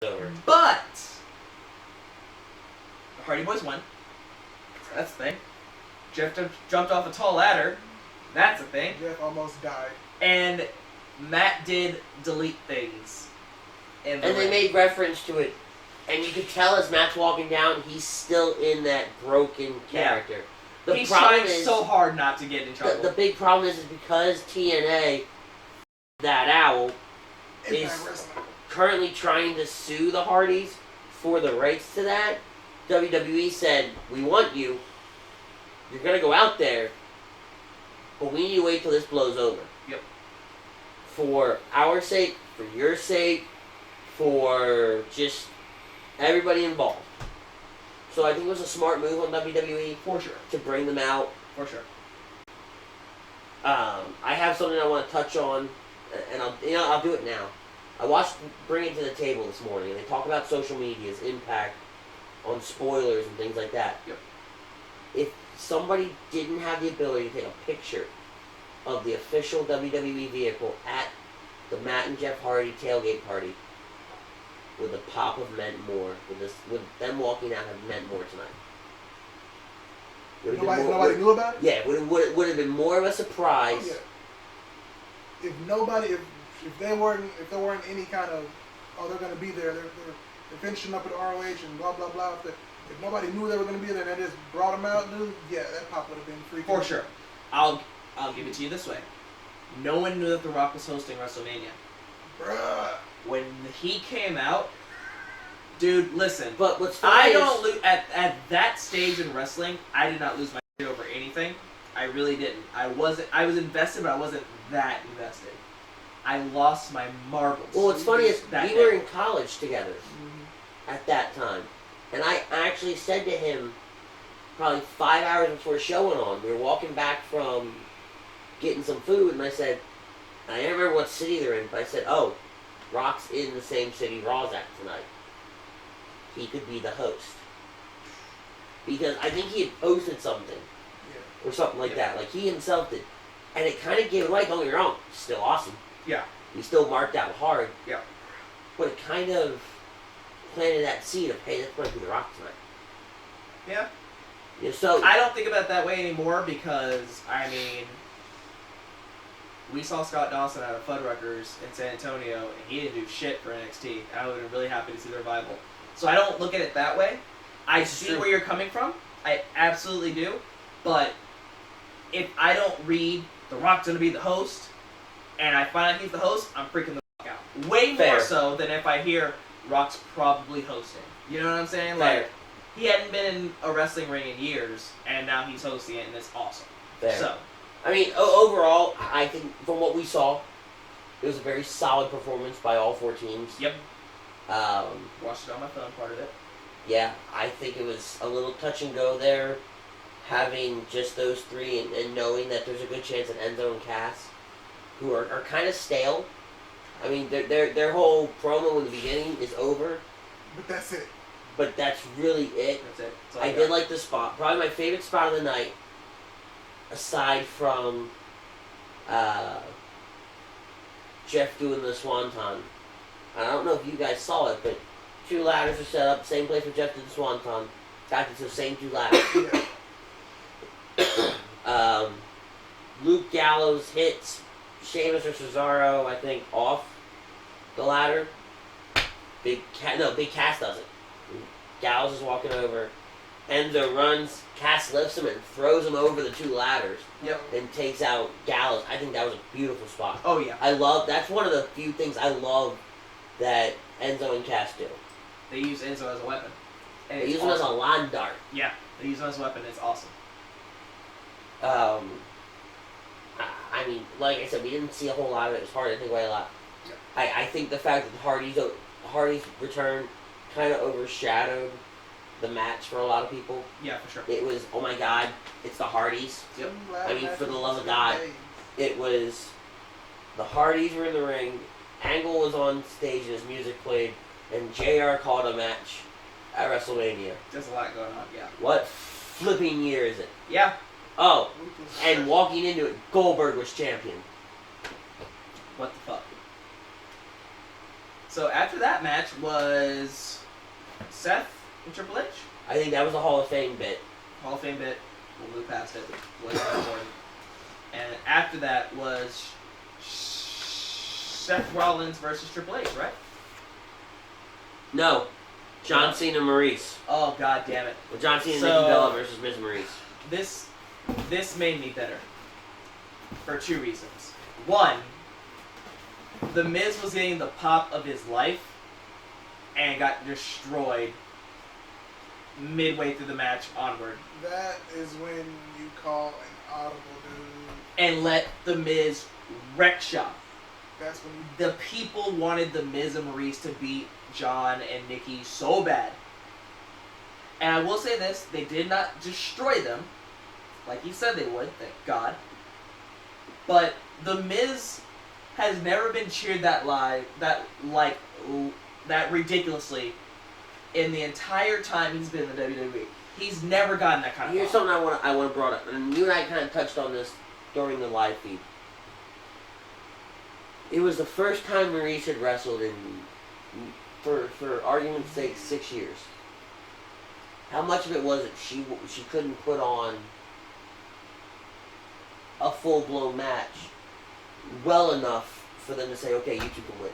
over. But the Hardy Boys won. So that's the thing. Jeff jumped off a tall ladder. That's a thing. Jeff almost died. And Matt did delete things. And they made reference to it. And you could tell as Matt's walking down, he's still in that broken character. Yeah. He's trying so hard not to get in trouble. The big problem is because TNA, that owl, is currently trying to sue the Hardys for the rights to that. WWE said, we want you. You're going to go out there. But we need to wait till this blows over. Yep. For our sake, for your sake, for just everybody involved. So I think it was a smart move on WWE. For sure. To bring them out. For sure. I have something I want to touch on, and I'll do it now. I watched Bring It to the Table this morning, and they talk about social media's impact on spoilers and things like that. Yep. If somebody didn't have the ability to take a picture of the official WWE vehicle at the Matt and Jeff Hardy tailgate party, would the pop have meant more? Would them walking out have meant more tonight? Nobody knew about it? Yeah, would have been more of a surprise. Oh, yeah. If there weren't any kind of, they're going to be there, they're finishing up at ROH and blah blah blah. If nobody knew they were going to be there and they just brought them out, dude, yeah, that pop would have been freaking. For sure. I'll give it to you this way. No one knew that The Rock was hosting WrestleMania. Bruh. When he came out, dude, listen. But what's funny at that stage in wrestling, I did not lose my shit over anything. I really didn't. I was invested, but I wasn't that invested. I lost my marbles. Well, what's funny is we were in college together at that time. And I actually said to him, probably 5 hours before the show went on, we were walking back from getting some food, and I said, I can't remember what city they're in, but I said, oh, Rock's in the same city Raw's at tonight. He could be the host. Because I think he had posted something. Or something like that. Like, he himself did. And it kind of gave it away, don't get me wrong, still awesome. Yeah. He still marked out hard. Yeah. But it kind of planted that seed of, hey, that's going to be The Rock tonight. Yeah. Yeah, so I don't think about it that way anymore because, I mean, we saw Scott Dawson out of Fuddruckers in San Antonio, and he didn't do shit for NXT. I would have been really happy to see their revival. So I don't look at it that way. I see where you're coming from. I absolutely do. But if I don't read The Rock's going to be the host, and I find out he's the host, I'm freaking the fuck out. Way more so than if I hear Rock's probably hosting. You know what I'm saying? Fair. Like, he hadn't been in a wrestling ring in years, and now he's hosting it, and it's awesome. Fair. So, I mean, overall, I think from what we saw, it was a very solid performance by all four teams. Yep. Watched it on my phone, part of it. Yeah, I think it was a little touch and go there, having just those three and knowing that there's a good chance that Enzo and Cass, who are kind of stale. I mean, their whole promo in the beginning is over. But that's it. But that's really it. That's it. That's all I did like the spot. Probably my favorite spot of the night, aside from Jeff doing the Swanton. I don't know if you guys saw it, but two ladders are set up, same place where Jeff did the Swanton. In fact, it's the same two ladders. Luke Gallows hits Sheamus or Cesaro, I think, off the ladder. Big Cass does it. Gallows is walking over. Enzo runs. Cass lifts him and throws him over the two ladders. Yep. And takes out Gallows. I think that was a beautiful spot. Oh, yeah. That's one of the few things I love that Enzo and Cass do. They use Enzo as a weapon. And They use him as a lawn dart. Yeah, they use him as a weapon. It's awesome. I mean, like I said, we didn't see a whole lot of it. It was hard to think away a lot. Yep. I think the fact that Hardy's return kind of overshadowed the match for a lot of people. Yeah, for sure. It was, oh my God, it's the Hardys. Yep. I mean, for the love of God, it was the Hardys were in the ring, Angle was on stage and his music played, and JR called a match at WrestleMania. There's a lot going on, yeah. What flipping year is it? Yeah. Oh, and walking into it, Goldberg was champion. What the fuck? So after that match was Seth and Triple H. I think that was a Hall of Fame bit. Hall of Fame bit. We'll move past it. Wasn't that important. And after that was Seth Rollins versus Triple H, right? No. John Cena Maurice. Oh, god damn it. Well, John Cena and So- Nikki Bella versus Miz Maurice. This made me bitter. For 2 reasons. One, The Miz was getting the pop of his life and got destroyed midway through the match onward. That is when you call an audible, dude. And let The Miz wreck shop. That's when you. The people wanted The Miz and Maurice to beat John and Nikki so bad. And I will say this, they did not destroy them, like he said they would, thank God. But The Miz has never been cheered that ridiculously in the entire time he's been in the WWE. He's never gotten that kind of Here's pop. something I want to bring up, and you and I kind of touched on this during the live feed. It was the first time Maurice had wrestled in, for argument's sake, 6 years. How much of it was it she couldn't put on a full-blown match well enough for them to say, okay, you two can win?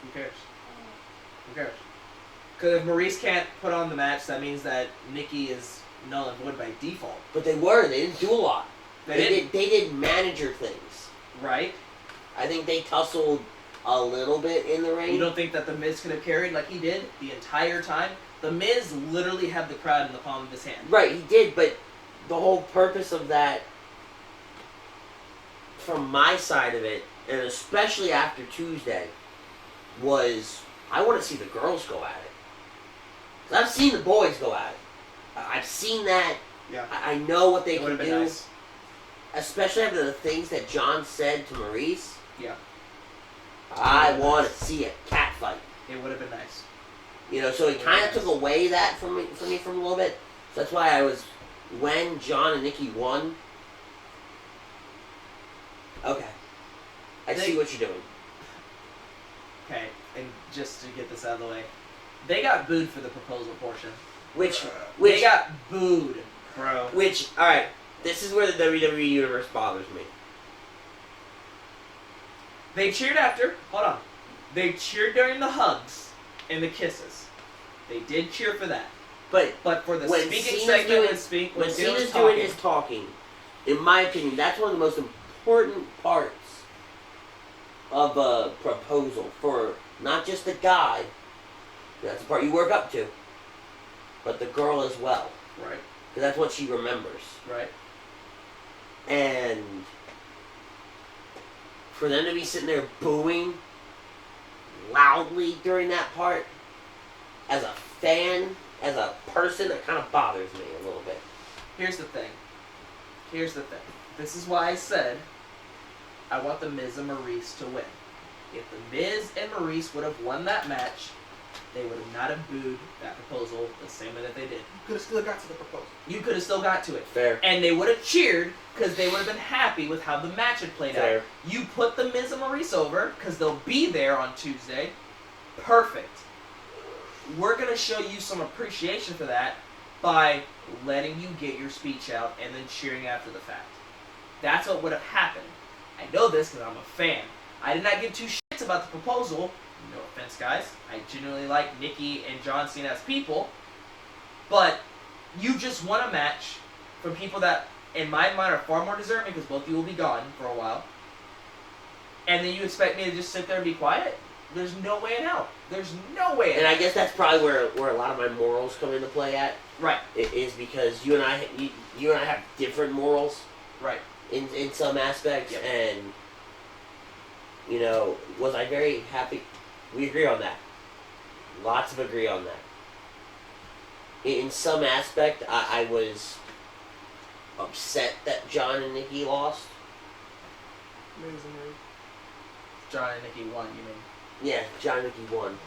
Who cares? Who cares? Because if Maurice can't put on the match, that means that Nikki is null and void by default. But they didn't do a lot. They did manager things. Right? I think they tussled a little bit in the ring. You don't think that The Miz could have carried like he did the entire time? The Miz literally had the crowd in the palm of his hand. Right, he did, but the whole purpose of that, from my side of it, and especially after Tuesday, was I want to see the girls go at it. 'Cause I've seen the boys go at it. I've seen that. Yeah. I know what they It can would have do. been nice. Especially after the things that John said to Maurice. Yeah. I want to see a cat fight. It would have been nice. You know, so he kind of took away that from me for a little bit. So that's why I was, when John and Nikki won, okay, I see what you're doing. Okay, and just to get this out of the way, they got booed for the proposal portion. Which They got booed, bro. all right, this is where the WWE universe bothers me. They cheered after. Hold on. They cheered during the hugs and the kisses. They did cheer for that. But for the when speaking Cena's segment doing, and speak when when Cena's Cena's doing his talking, in my opinion, that's one of the most important parts of a proposal for not just the guy. That's the part you work up to, but the girl as well, right, because that's what she remembers. right. And for them to be sitting there booing loudly during that part, as a fan, as a person, that kind of bothers me a little bit. Here's the thing. This is why I said I want the Miz and Maurice to win. If the Miz and Maurice would have won that match, they would have not have booed that proposal the same way that they did. You could have still got to the proposal. You could have still got to it. Fair. And they would have cheered because they would have been happy with how the match had played Fair. out. You put the Miz and Maurice over because they'll be there on Tuesday. Perfect. We're going to show you some appreciation for that by letting you get your speech out and then cheering after the fact. That's what would have happened. I know this because I'm a fan. I did not give two shits about the proposal. No offense, guys. I genuinely like Nikki and John Cena as people. But you just won a match from people that, in my mind, are far more deserving because both of you will be gone for a while. And then you expect me to just sit there and be quiet? There's no way in hell. There's no way in And hell. I guess that's probably where a lot of my morals come into play at. Right. It is because you and I have different morals Right. in some aspects, Yep. and you know, was I very happy? We agree on that. Lots of agree on that. In some aspect, I was upset that John and Nikki lost. Amazing, Maurice. John and Nikki won, you mean? Yeah, John and Nikki won.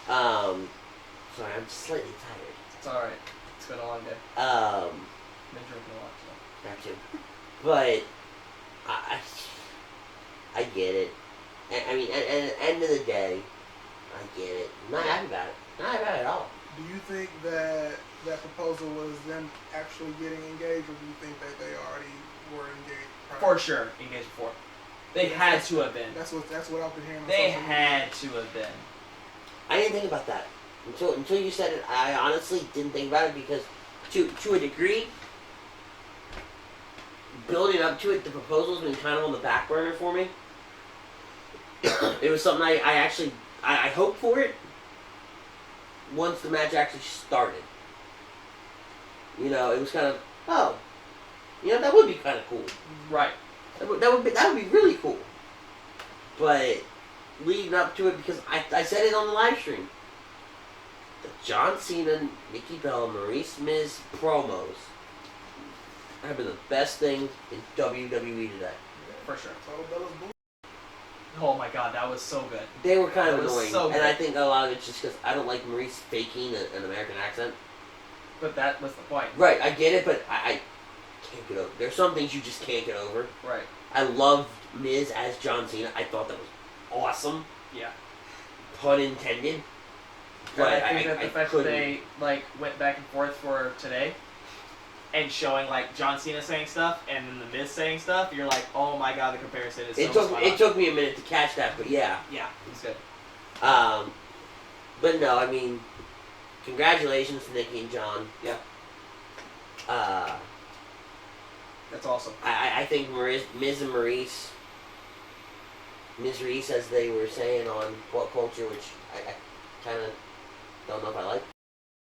Sorry, I'm slightly tired. It's alright. It's been a long day. Been drinking a lot, so. Got you. But I get it. I mean, and at the end of the day, I get it. I'm not happy about it. Not happy about it at all. Do you think that that proposal was them actually getting engaged, or do you think that they already were engaged prior? For sure, engaged before. They had to have been. That's what I've been hearing. On They social had to have been. I didn't think about that until you said it. I honestly didn't think about it because, to a degree, building up to it, the proposal's been kind of on the back burner for me. It was something I actually hoped for it once the match actually started. You know, it was kind of, oh, you know, that would be kind of cool. Right. That would be really cool. But leading up to it, because I said it on the live stream, the John Cena, Nikki Bella, Maurice Miz promos have been the best thing in WWE today. For sure. Total Bella's bull. Oh my god, that was so good. They were kind of That was annoying, so and I good. think a lot of it's just because I don't like Maurice faking an American accent. But that was the point. Right, I get it, but I can't get over. There's some things you just can't get over. Right. I loved Miz as John Cena. I thought that was awesome. Yeah. Pun intended. But But I think that the fact that couldn't. they went back and forth for today and showing John Cena saying stuff and then the Miz saying stuff, you're like, oh my god, the comparison is so spot on. It took me a minute to catch that, but yeah. Yeah, it was good. But no, I mean, congratulations to Nikki and John. Yeah. That's awesome. I think Miz and Maurice, Ms. Reese, as they were saying on What Culture, which I kind of don't know if I like.